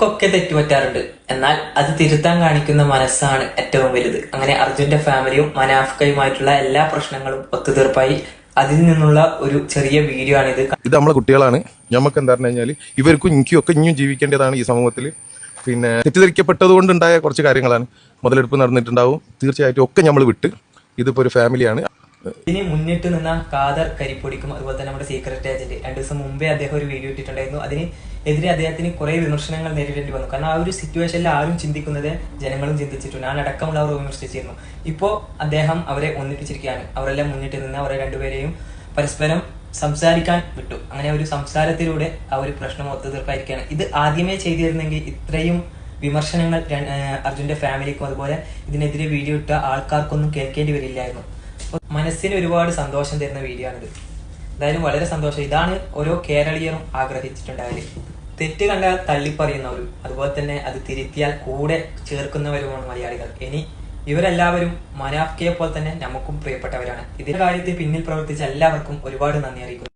നമുക്കൊക്കെ തെറ്റുപറ്റാറുണ്ട്. എന്നാൽ അത് തിരുത്താൻ കാണിക്കുന്ന മനസ്സാണ് ഏറ്റവും വലുത്. അങ്ങനെ അർജുന്റെ ഫാമിലിയും മനാഫ്കയുമായിട്ടുള്ള എല്ലാ പ്രശ്നങ്ങളും ഒത്തുതീർപ്പായി. അതിൽ നിന്നുള്ള ഒരു ചെറിയ വീഡിയോ ആണിത്. ഇത് നമ്മളെ കുട്ടികളാണ്. നമുക്ക് എന്താ പറഞ്ഞു കഴിഞ്ഞാൽ ഇവർക്കും എനിക്കും ഒക്കെ ഇനിയും ജീവിക്കേണ്ടതാണ് ഈ സമൂഹത്തിൽ. പിന്നെ തെറ്റിദ്ധരിക്കപ്പെട്ടത് കൊണ്ടുണ്ടായ കുറച്ച് കാര്യങ്ങളാണ്. മുതലെടുപ്പ് നടന്നിട്ടുണ്ടാവും. തീർച്ചയായിട്ടും ഒക്കെ നമ്മൾ വിട്ട് ഇതിപ്പോ ഒരു ഫാമിലിയാണ്. ഇതിന് മുന്നിട്ട് നിന്ന ഖാദർ കരിപ്പൊടിക്കും അതുപോലെ തന്നെ നമ്മുടെ സീക്രട്ട് ഏജന്റ് 2 ദിവസം മുമ്പേ അദ്ദേഹം ഒരു വീഡിയോ ഇട്ടിട്ടുണ്ടായിരുന്നു. അതിനെതിരെ അദ്ദേഹത്തിന് കുറെ വിമർശനങ്ങൾ നേരിടേണ്ടി വന്നു. കാരണം ആ ഒരു സിറ്റുവേഷനിൽ ആരും ചിന്തിക്കുന്നത് ജനങ്ങളും ചിന്തിച്ചിട്ടുണ്ട്. ഞാൻ അടക്കമുള്ളവർ വിമർശിച്ചിരുന്നു. ഇപ്പോ അദ്ദേഹം അവരെ ഒന്നിപ്പിച്ചിരിക്കുകയാണ്. അവരെല്ലാം മുന്നിട്ട് നിന്ന് അവരെ രണ്ടുപേരെയും പരസ്പരം സംസാരിക്കാൻ വിട്ടു. അങ്ങനെ ഒരു സംസാരത്തിലൂടെ ആ ഒരു പ്രശ്നം ഒത്തുതീർപ്പായിരിക്കുകയാണ്. ഇത് ആദ്യമേ ചെയ്തിരുന്നെങ്കിൽ ഇത്രയും വിമർശനങ്ങൾ അർജുന്റെ ഫാമിലിക്കും അതുപോലെ ഇതിനെതിരെ വീഡിയോ ഇട്ട ആൾക്കാർക്കൊന്നും കേൾക്കേണ്ടി വരില്ലായിരുന്നു. മനസ്സിന് ഒരുപാട് സന്തോഷം തരുന്ന വീഡിയോ ആണിത്. എന്തായാലും വളരെ സന്തോഷം. ഇതാണ് ഓരോ കേരളീയരും ആഗ്രഹിച്ചിട്ടുണ്ടായാല്. തെറ്റ് കണ്ടാൽ തള്ളിപ്പറയുന്നവരും അതുപോലെ തന്നെ അത് തിരുത്തിയാൽ കൂടെ ചേർക്കുന്നവരുമാണ് മലയാളികൾ. ഇനി ഇവരെല്ലാവരും മനാഫ്കയെ പോലെ തന്നെ നമുക്കും പ്രിയപ്പെട്ടവരാണ്. ഇതിന്റെ കാര്യത്തിൽ പിന്നിൽ പ്രവർത്തിച്ച എല്ലാവർക്കും ഒരുപാട് നന്ദി അറിയിക്കുന്നു.